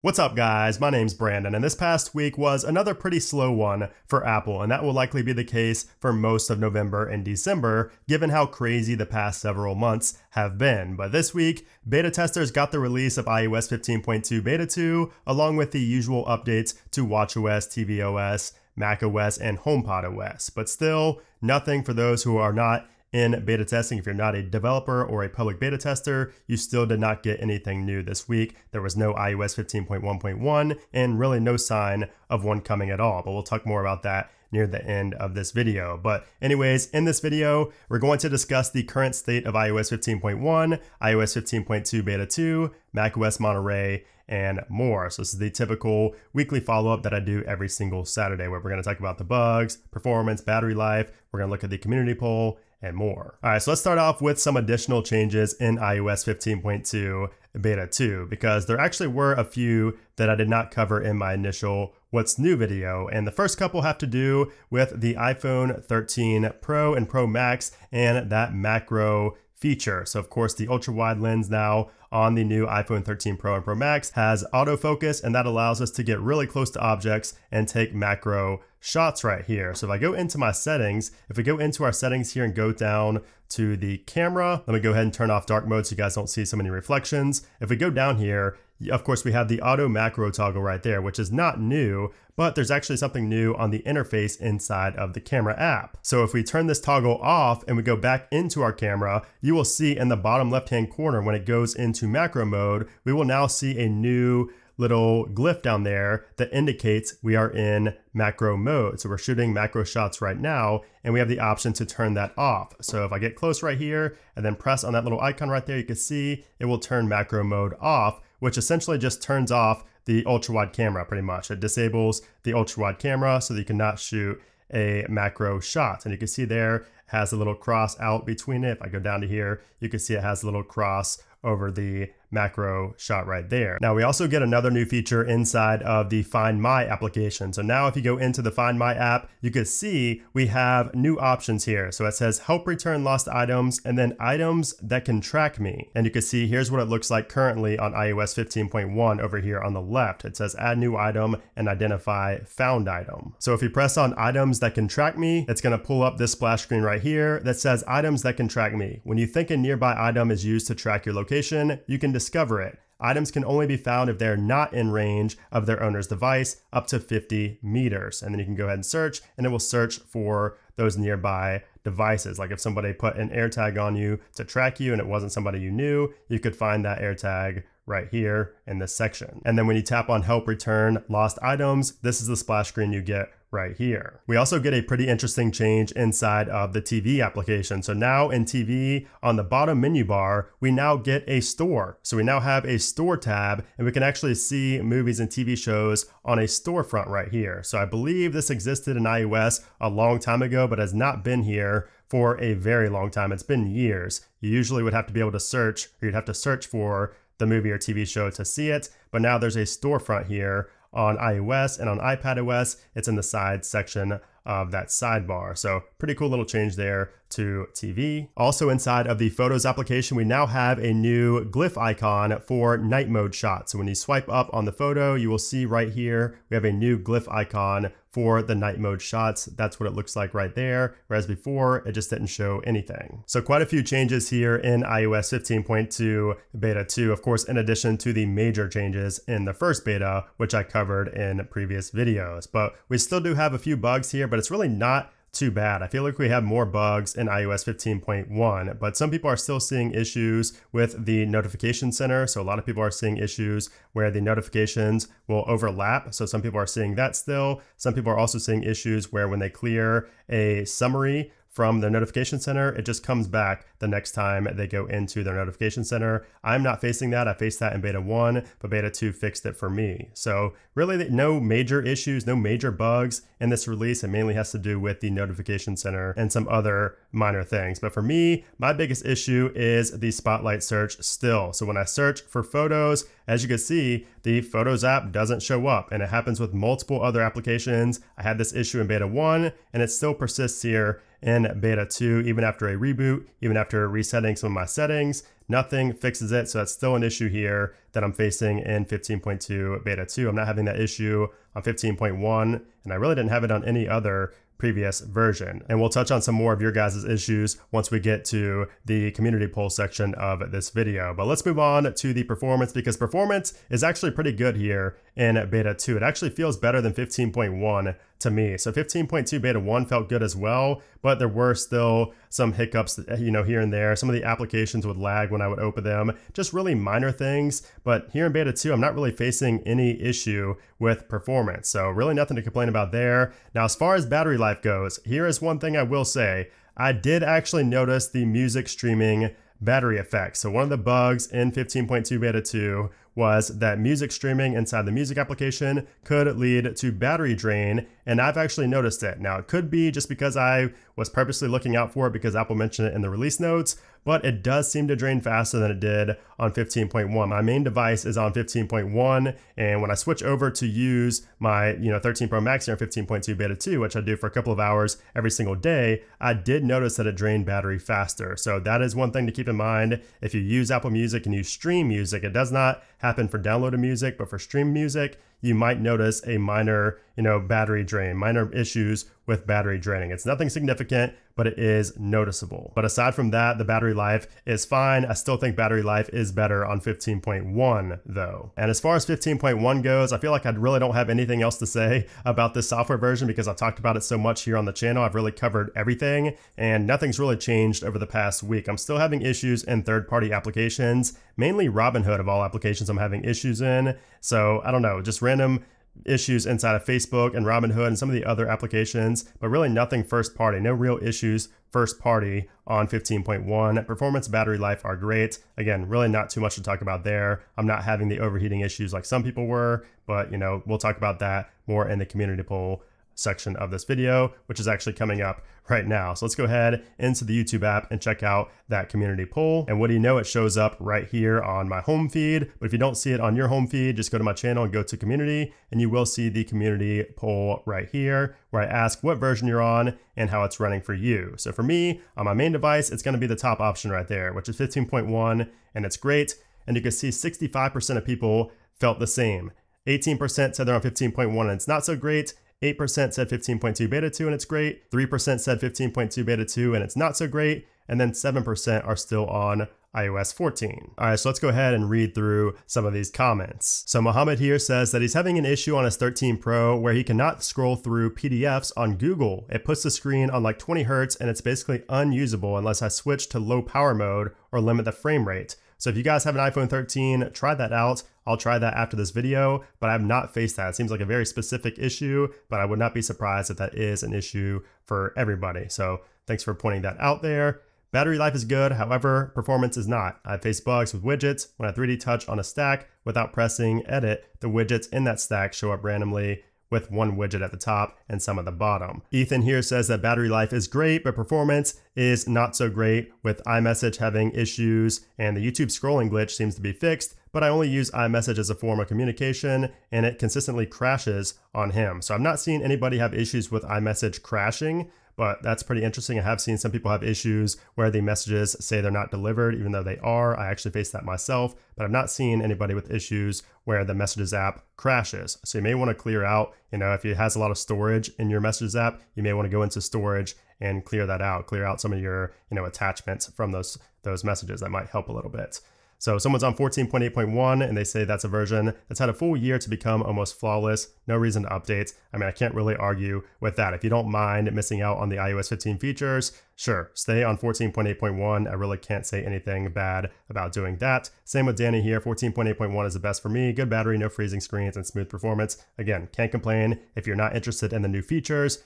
What's up guys, my name's Brandon, and this past week was another pretty slow one for Apple, and that will likely be the case for most of November and December, given how crazy the past several months have been. But this week, beta testers got the release of iOS 15.2 Beta 2, along with the usual updates to watchOS, tvOS, macOS, and HomePodOS. But still, nothing for those who are not in beta testing. If you're not a developer or a public beta tester, you still did not get anything new this week. There was no iOS 15.1.1 and really no sign of one coming at all, but we'll talk more about that near the end of this video. But anyways, in this video, we're going to discuss the current state of iOS 15.1, iOS 15.2 Beta 2, macOS Monterey, and more. So this is the typical weekly follow-up that I do every single Saturday, where we're going to talk about the bugs, performance, battery life, we're going to look at the community poll, and more. All right, so let's start off with some additional changes in iOS 15.2 Beta 2, because there actually were a few that I did not cover in my initial What's New video. And the first couple have to do with the iPhone 13 Pro and Pro Max and that macro feature. So of course, the ultra wide lens now on the new iPhone 13 Pro and Pro Max has autofocus, and that allows us to get really close to objects and take macro shots right here. So if I go into my settings, if we go into our settings here and go down to the camera, let me go ahead and turn off dark mode so you guys don't see so many reflections. If we go down here, of course, we have the auto macro toggle right there, which is not new, but there's actually something new on the interface inside of the camera app. So if we turn this toggle off and we go back into our camera, you will see in the bottom left-hand corner, when it goes into macro mode, we will now see a new little glyph down there that indicates we are in macro mode. So we're shooting macro shots right now, and we have the option to turn that off. So if I get close right here and then press on that little icon right there, you can see it will turn macro mode off, which essentially just turns off the ultra wide camera pretty much. It disables the ultra wide camera so that you cannot shoot a macro shot. And you can see there it has a little cross out between it. If I go down to here, you can see it has a little cross over the macro shot right there. Now we also get another new feature inside of the Find My application. So now if you go into the Find My app, you can see we have new options here. So it says help return lost items and then items that can track me. And you can see here's what it looks like currently on iOS 15.1 over here on the left. It says add new item and identify found item. So if you press on items that can track me, it's going to pull up this splash screen right here that says items that can track me. When you think a nearby item is used to track your location, you can discover it. Items can only be found if they're not in range of their owner's device up to 50 meters. And then you can go ahead and search, and it will search for those nearby devices. Like if somebody put an AirTag on you to track you and it wasn't somebody you knew, you could find that AirTag right here in this section. And then when you tap on help return lost items, this is the splash screen you get right here. We also get a pretty interesting change inside of the TV application. So now in TV, on the bottom menu bar, we now get a store. So we now have a store tab, and we can actually see movies and TV shows on a storefront right here. So I believe this existed in iOS a long time ago, but has not been here for a very long time. It's been years. You usually would have to be able to search, or you'd have to search for the movie or TV show to see it. But now there's a storefront here on iOS, and on iPadOS, it's in the side section of that sidebar. So pretty cool little change there to TV. Also inside of the Photos application, we now have a new glyph icon for night mode shots. So when you swipe up on the photo, you will see right here, we have a new glyph icon for the night mode shots. That's what it looks like right there. Whereas before, it just didn't show anything. So quite a few changes here in iOS 15.2 Beta 2, of course, in addition to the major changes in the first beta, which I covered in previous videos. But we still do have a few bugs here, but it's really not too bad. I feel like we have more bugs in iOS 15.1, but some people are still seeing issues with the notification center. So a lot of people are seeing issues where the notifications will overlap. So some people are seeing that still. Some people are also seeing issues where when they clear a summary from the notification center, it just comes back the next time they go into their notification center. I'm not facing that. I faced that in beta 1, but beta 2 fixed it for me. So really no major issues, no major bugs in this release. It mainly has to do with the notification center and some other minor things. But for me, my biggest issue is the spotlight search still. So when I search for photos, as you can see, the Photos app doesn't show up, and it happens with multiple other applications. I had this issue in beta 1, and it still persists here in beta 2, even after a reboot, even after resetting some of my settings. nothing fixes it. So that's still an issue here that I'm facing in 15.2 beta 2. I'm not having that issue on 15.1, and I really didn't have it on any other previous version. And we'll touch on some more of your guys' issues once we get to the community poll section of this video. But let's move on to the performance, because performance is actually pretty good here in beta 2. It actually feels better than 15.1 to me. So 15.2 beta 1 felt good as well, but there were still some hiccups, here and there. Some of the applications would lag when I would open them, just really minor things. But here in beta 2, I'm not really facing any issue with performance. So really nothing to complain about there. Now, as far as battery life goes, here is one thing I will say. I did actually notice the music streaming battery effect. So one of the bugs in 15.2 beta 2 was that music streaming inside the music application could lead to battery drain, and I've actually noticed it. Now, it could be just because I was purposely looking out for it because Apple mentioned it in the release notes, but it does seem to drain faster than it did on 15.1. My main device is on 15.1, and when I switch over to use my 13 Pro Max here on 15.2 beta 2, which I do for a couple of hours every single day, I did notice that it drained battery faster. So that is one thing to keep in mind. If you use Apple Music and you stream music, it does not happen for downloaded music, but for stream music, you might notice a minor, battery drain, minor issues with battery draining. It's nothing significant, but it is noticeable. But aside from that, the battery life is fine. I still think battery life is better on 15.1 though. And as far as 15.1 goes, I feel like I really don't have anything else to say about this software version because I've talked about it so much here on the channel. I've really covered everything and nothing's really changed over the past week. I'm still having issues in third-party applications, mainly Robinhood of all applications I'm having issues in. So I don't know, just random issues inside of Facebook and Robinhood and some of the other applications, but really nothing first party, no real issues first party on 15.1. Performance, battery life are great. Again, really not too much to talk about there. I'm not having the overheating issues like some people were, but we'll talk about that more in the community poll section of this video, which is actually coming up right now. So let's go ahead into the YouTube app and check out that community poll. And what do you know? It shows up right here on my home feed. But if you don't see it on your home feed, just go to my channel and go to community, and you will see the community poll right here where I ask what version you're on and how it's running for you. So for me, on my main device, it's going to be the top option right there, which is 15.1, and it's great. And you can see 65% of people felt the same. 18% said they're on 15.1 and it's not so great. 8% said 15.2 beta 2 and it's great. 3% said 15.2 beta 2 and it's not so great. And then 7% are still on iOS 14. All right, so let's go ahead and read through some of these comments. So Mohammed here says that he's having an issue on his 13 Pro where he cannot scroll through PDFs on Google. It puts the screen on like 20 Hertz and it's basically unusable unless I switch to low power mode or limit the frame rate. So if you guys have an iPhone 13, try that out. I'll try that after this video, but I have not faced that. It seems like a very specific issue, but I would not be surprised if that is an issue for everybody. So thanks for pointing that out there. Battery life is good, however, performance is not. I face bugs with widgets. When I 3D touch on a stack without pressing edit, the widgets in that stack show up randomly with one widget at the top and some at the bottom. Ethan here says that battery life is great, but performance is not so great, with iMessage having issues and the YouTube scrolling glitch seems to be fixed, but I only use iMessage as a form of communication and it consistently crashes on him. So I've not seen anybody have issues with iMessage crashing, but that's pretty interesting. I have seen some people have issues where the messages say they're not delivered, even though they are. I actually faced that myself, but I've not seen anybody with issues where the Messages app crashes. So you may want to clear out, if it has a lot of storage in your Messages app, you may want to go into storage and clear that out, clear out some of your, attachments from those messages. That might help a little bit. So someone's on 14.8.1 and they say that's a version that's had a full year to become almost flawless. No reason to update. I mean, I can't really argue with that. If you don't mind missing out on the iOS 15 features, sure, stay on 14.8.1. I really can't say anything bad about doing that. Same with Danny here. 14.8.1 is the best for me. Good battery, no freezing screens, and smooth performance. Again, can't complain. If you're not interested in the new features,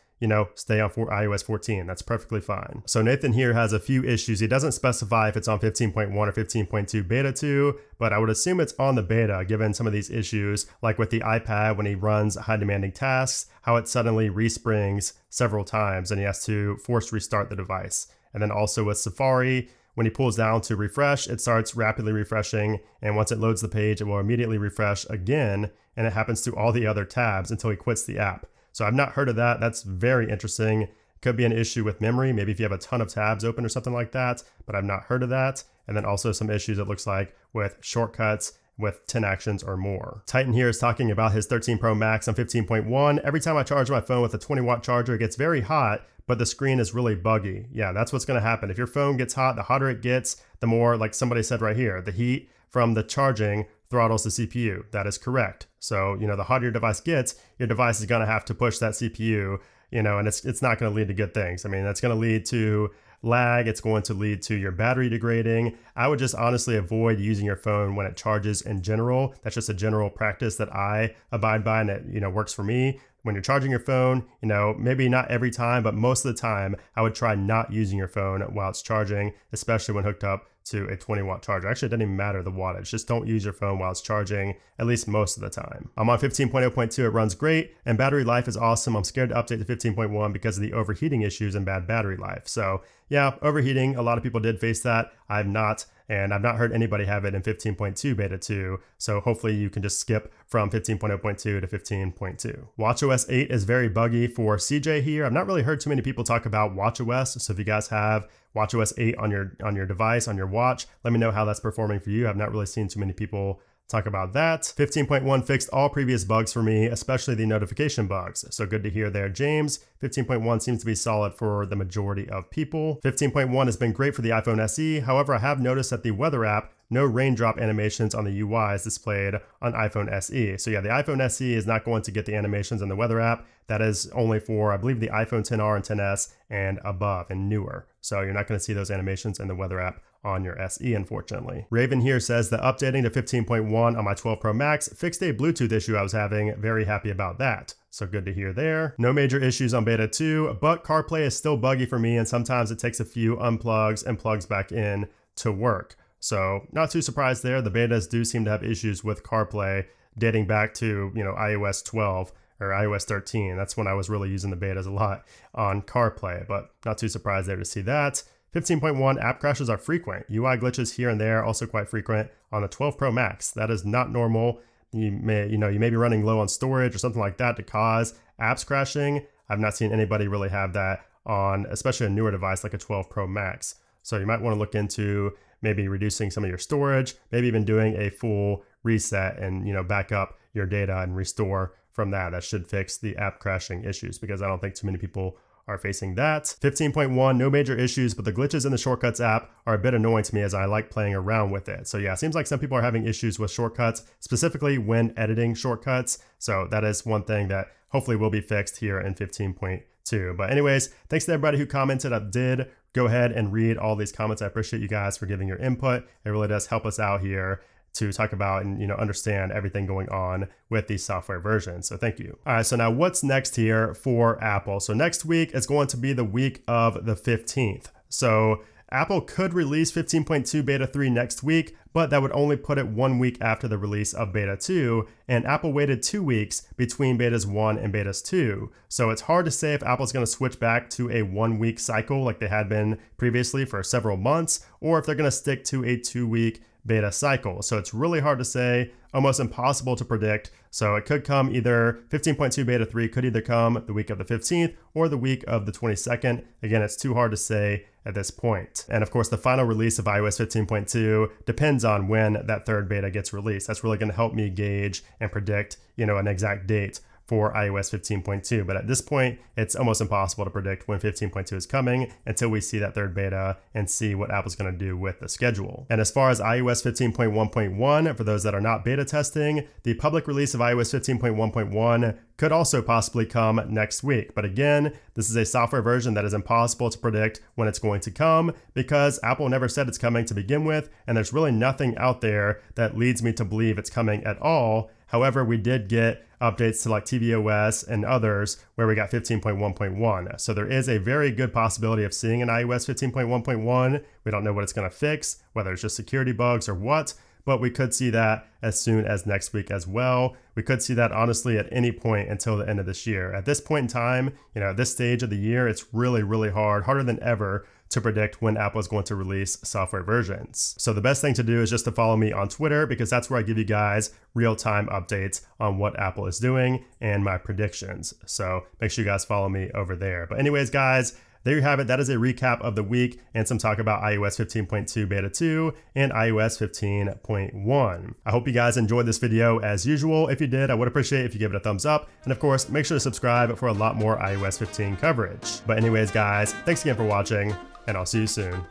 stay on iOS 14. That's perfectly fine. So Nathan here has a few issues. He doesn't specify if it's on 15.1 or 15.2 beta 2, but I would assume it's on the beta given some of these issues, like with the iPad when he runs high demanding tasks, how it suddenly resprings several times and he has to force restart the device. And then also with Safari, when he pulls down to refresh, it starts rapidly refreshing. And once it loads the page, it will immediately refresh again. And it happens to all the other tabs until he quits the app. So I've not heard of that. That's very interesting. Could be an issue with memory, maybe if you have a ton of tabs open or something like that, but I've not heard of that. and then also some issues it looks like with shortcuts with 10 actions or more. Titan here is talking about his 13 Pro Max on 15.1. Every time I charge my phone with a 20-watt charger, it gets very hot, but the screen is really buggy. Yeah, that's what's going to happen. If your phone gets hot, the hotter it gets, the more, like somebody said right here, the heat from the charging throttles the CPU. That is correct. So, the hotter your device gets, your device is going to have to push that CPU, and it's not going to lead to good things. I mean, that's going to lead to lag. It's going to lead to your battery degrading. I would just honestly avoid using your phone when it charges in general. That's just a general practice that I abide by, and it works for me. When you're charging your phone, maybe not every time, but most of the time, I would try not using your phone while it's charging, especially when hooked up to a 20-watt charger. Actually, it doesn't even matter the wattage. Just don't use your phone while it's charging, at least most of the time. I'm on 15.0.2. It runs great, and battery life is awesome. I'm scared to update to 15.1 because of the overheating issues and bad battery life. So yeah, overheating, a lot of people did face that. I've not. And I've not heard anybody have it in 15.2 beta 2, so hopefully you can just skip from 15.0.2 to 15.2. watchOS 8 is very buggy for CJ here. I've not really heard too many people talk about watchOS, so if you guys have watchOS 8 on your device, on your watch, let me know how that's performing for you. I've not really seen too many people talk about that. 15.1 fixed all previous bugs for me, especially the notification bugs. So good to hear there, James. 15.1 seems to be solid for the majority of people. 15.1 has been great for the iPhone SE. However, I have noticed that the weather app, no raindrop animations on the UI is displayed on iPhone SE. So yeah, the iPhone SE is not going to get the animations in the weather app. That is only for, I believe, the iPhone XR and XS and above and newer. So you're not going to see those animations in the weather app on your SE, unfortunately. Raven here says that updating to 15.1 on my 12 Pro Max fixed a Bluetooth issue I was having. Very happy about that. So good to hear there. No major issues on beta 2, but CarPlay is still buggy for me, and sometimes it takes a few unplugs and plugs back in to work. So not too surprised there. The betas do seem to have issues with CarPlay dating back to, iOS 12 or iOS 13. That's when I was really using the betas a lot on CarPlay, but not too surprised there to see that. 15.1 app crashes are frequent. UI glitches here and there also quite frequent on the 12 Pro Max. That is not normal. You may be running low on storage or something like that to cause apps crashing. I've not seen anybody really have that on, especially a newer device like a 12 Pro Max. So you might want to look into maybe reducing some of your storage, maybe even doing a full reset and, back up your data and restore from that. That should fix the app crashing issues because I don't think too many people are facing that. 15.1, no major issues, but the glitches in the Shortcuts app are a bit annoying to me as I like playing around with it. So yeah, it seems like some people are having issues with shortcuts, specifically when editing shortcuts. So that is one thing that hopefully will be fixed here in 15.2. But anyways, thanks to everybody who commented. I did go ahead and read all these comments. I appreciate you guys for giving your input. It really does help us out here to talk about and understand everything going on with these software versions. So thank you. All right, so now what's next here for Apple? So next week is going to be the week of the 15th. So Apple could release 15.2 Beta 3 next week, but that would only put it 1 week after the release of Beta 2, and Apple waited 2 weeks between Betas 1 and Betas 2. So it's hard to say if Apple's going to switch back to a 1 week cycle like they had been previously for several months, or if they're going to stick to a 2-week beta cycle. So it's really hard to say, almost impossible to predict. So it could come either 15.2 beta 3 could either come the week of the 15th or the week of the 22nd. Again, it's too hard to say at this point. And of course, the final release of iOS 15.2 depends on when that third beta gets released. That's really going to help me gauge and predict, an exact date for iOS 15.2. But at this point, it's almost impossible to predict when 15.2 is coming until we see that third beta and see what Apple's going to do with the schedule. And as far as iOS 15.1.1, for those that are not beta testing, the public release of iOS 15.1.1 could also possibly come next week. But again, this is a software version that is impossible to predict when it's going to come because Apple never said it's coming to begin with, and there's really nothing out there that leads me to believe it's coming at all. However, we did get updates to like tvOS and others where we got 15.1.1. So there is a very good possibility of seeing an iOS 15.1.1. We don't know what it's going to fix, whether it's just security bugs or what, but we could see that as soon as next week as well. We could see that honestly at any point until the end of this year. At this point in time, at this stage of the year, it's really, really hard, harder than ever to predict when Apple is going to release software versions. So the best thing to do is just to follow me on Twitter because that's where I give you guys real-time updates on what Apple is doing and my predictions. So make sure you guys follow me over there. But anyways, guys, there you have it. That is a recap of the week and some talk about iOS 15.2 Beta 2 and iOS 15.1. I hope you guys enjoyed this video as usual. If you did, I would appreciate if you give it a thumbs up. And of course, make sure to subscribe for a lot more iOS 15 coverage. But anyways, guys, thanks again for watching, and I'll see you soon.